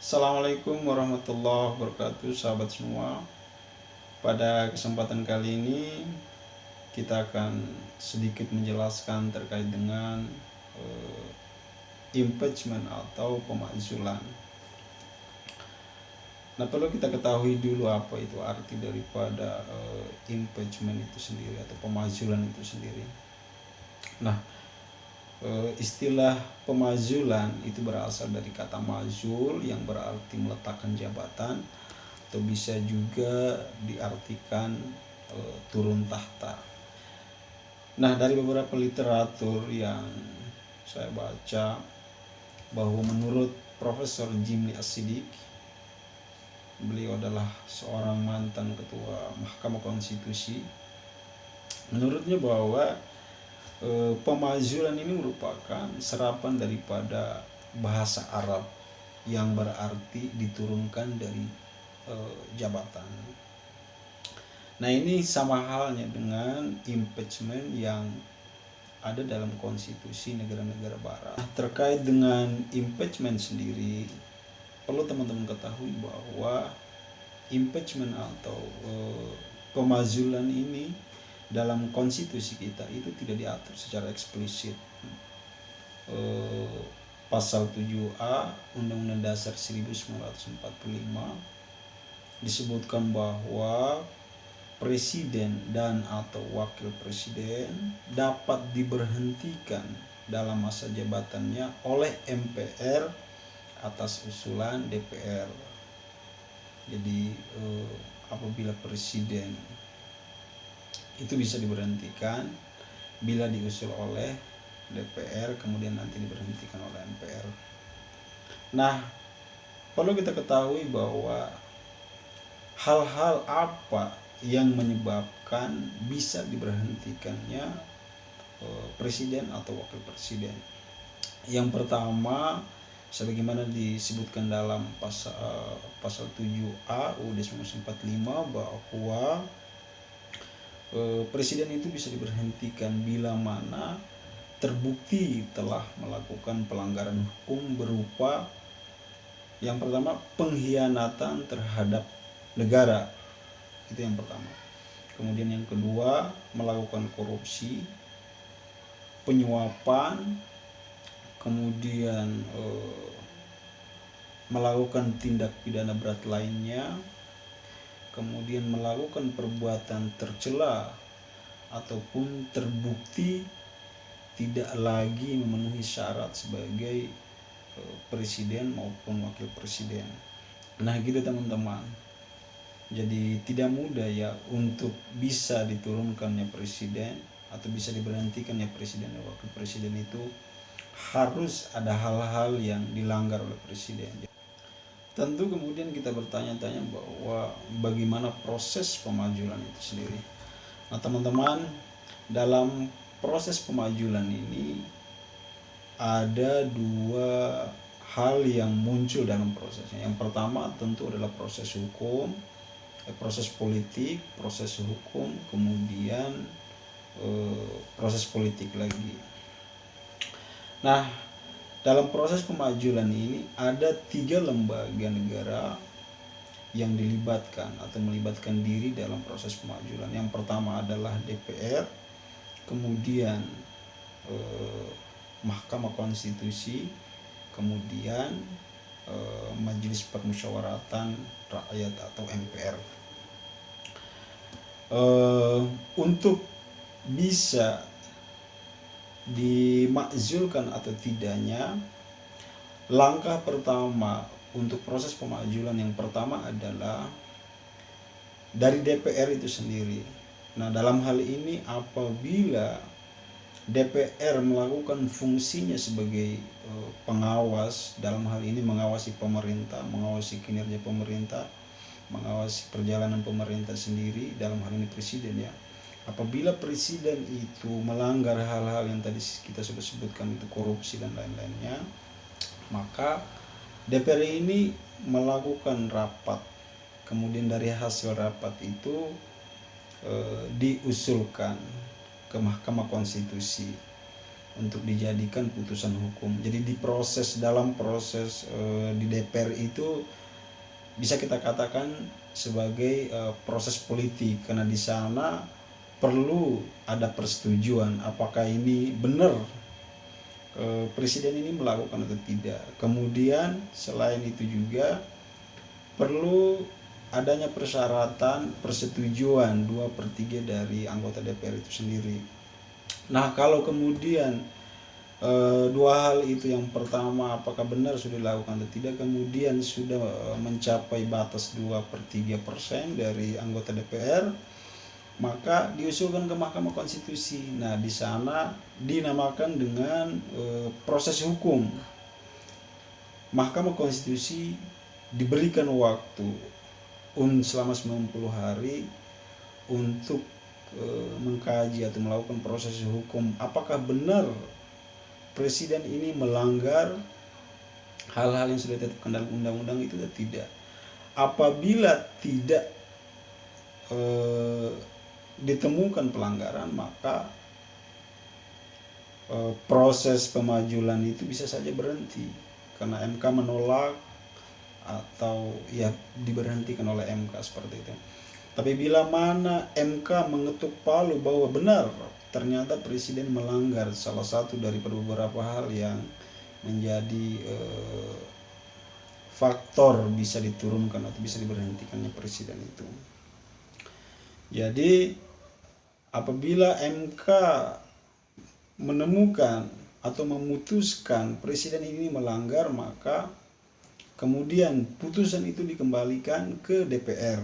Assalamualaikum warahmatullahi wabarakatuh, sahabat semua. Pada kesempatan kali ini kita akan sedikit menjelaskan terkait dengan impeachment atau pemakzulan. Nah, perlu kita ketahui dulu apa itu arti daripada impeachment itu sendiri atau pemakzulan itu sendiri. Nah, istilah pemakzulan itu berasal dari kata mazul yang berarti meletakkan jabatan, atau bisa juga diartikan turun tahta. Nah, dari beberapa literatur yang saya baca, bahwa menurut Profesor Jimli As-Siddiq, beliau adalah seorang mantan ketua Mahkamah Konstitusi. Menurutnya bahwa pemakzulan ini merupakan serapan daripada bahasa Arab yang berarti diturunkan dari jabatan. Nah, ini sama halnya dengan impeachment yang ada dalam konstitusi negara-negara barat. Nah, terkait dengan impeachment sendiri, perlu teman-teman ketahui bahwa impeachment atau pemakzulan ini dalam konstitusi kita itu tidak diatur secara eksplisit. Pasal 7A Undang-Undang Dasar 1945 disebutkan bahwa presiden dan atau wakil presiden dapat diberhentikan dalam masa jabatannya oleh MPR atas usulan DPR. Jadi apabila presiden itu bisa diberhentikan bila diusul oleh DPR, kemudian nanti diberhentikan oleh MPR. Nah, perlu kita ketahui bahwa hal-hal apa yang menyebabkan bisa diberhentikannya presiden atau wakil presiden. Yang pertama, sebagaimana disebutkan dalam pasal 7A UUD 1945 bahwa presiden itu bisa diberhentikan bila mana terbukti telah melakukan pelanggaran hukum berupa yang pertama pengkhianatan terhadap negara, itu yang pertama. Kemudian yang kedua, melakukan korupsi, penyuapan, kemudian melakukan tindak pidana berat lainnya, kemudian melakukan perbuatan tercela ataupun terbukti tidak lagi memenuhi syarat sebagai presiden maupun wakil presiden. Nah, gitu teman-teman. Jadi tidak mudah ya untuk bisa diturunkannya presiden atau bisa diberhentikannya presiden dan wakil presiden, itu harus ada hal-hal yang dilanggar oleh presiden. Tentu kemudian kita bertanya-tanya bahwa bagaimana proses pemakzulan itu sendiri. Nah, teman-teman, dalam proses pemakzulan ini ada dua hal yang muncul dalam prosesnya. Yang pertama tentu adalah proses hukum, proses politik, proses hukum, kemudian proses politik lagi. Nah, dalam proses pemakzulan ini ada 3 lembaga negara yang dilibatkan atau melibatkan diri dalam proses pemakzulan. Yang pertama adalah DPR, kemudian Mahkamah Konstitusi, kemudian Majelis Permusyawaratan Rakyat atau MPR. Untuk bisa dimakzulkan atau tidaknya, langkah pertama untuk proses pemakzulan yang pertama adalah dari DPR itu sendiri. Nah, dalam hal ini apabila DPR melakukan fungsinya sebagai pengawas, dalam hal ini mengawasi pemerintah, mengawasi kinerja pemerintah, mengawasi perjalanan pemerintah sendiri, dalam hal ini presiden ya. Apabila presiden itu melanggar hal-hal yang tadi kita sudah sebutkan, itu korupsi dan lain-lainnya, maka DPR ini melakukan rapat, kemudian dari hasil rapat itu diusulkan ke Mahkamah Konstitusi. untuk dijadikan putusan hukum. Jadi dalam proses di DPR itu bisa kita katakan sebagai proses politik, karena di sana perlu ada persetujuan apakah ini benar presiden ini melakukan atau tidak. Kemudian selain itu juga perlu adanya persyaratan persetujuan 2/3 dari anggota DPR itu sendiri. Nah, kalau kemudian dua hal itu, yang pertama apakah benar sudah dilakukan atau tidak, kemudian sudah mencapai batas 2/3% dari anggota DPR, maka diusulkan ke Mahkamah Konstitusi. Nah, di sana dinamakan dengan proses hukum. Mahkamah Konstitusi diberikan waktu selama 90 hari untuk mengkaji atau melakukan proses hukum apakah benar presiden ini melanggar hal-hal yang sudah ditetapkan dalam undang-undang itu atau tidak. Apabila tidak ditemukan pelanggaran, maka proses pemajulan itu bisa saja berhenti karena MK menolak atau ya diberhentikan oleh MK seperti itu. Tapi bila mana MK mengetuk palu bahwa benar ternyata presiden melanggar salah satu dari beberapa hal yang menjadi faktor bisa diturunkan atau bisa diberhentikannya presiden itu. Jadi apabila MK menemukan atau memutuskan presiden ini melanggar, maka kemudian putusan itu dikembalikan ke DPR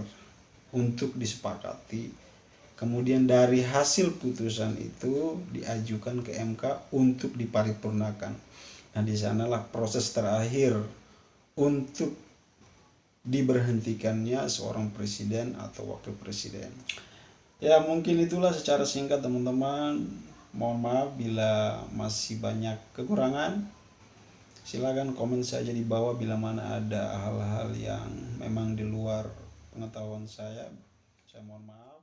untuk disepakati. Kemudian dari hasil putusan itu diajukan ke MK untuk diparipurnakan. Nah, di sanalah proses terakhir untuk diberhentikannya seorang presiden atau wakil presiden. Ya, mungkin itulah secara singkat teman-teman. Mohon maaf bila masih banyak kekurangan. Silakan komen saja di bawah bila mana ada hal-hal yang memang di luar pengetahuan saya. Saya mohon maaf.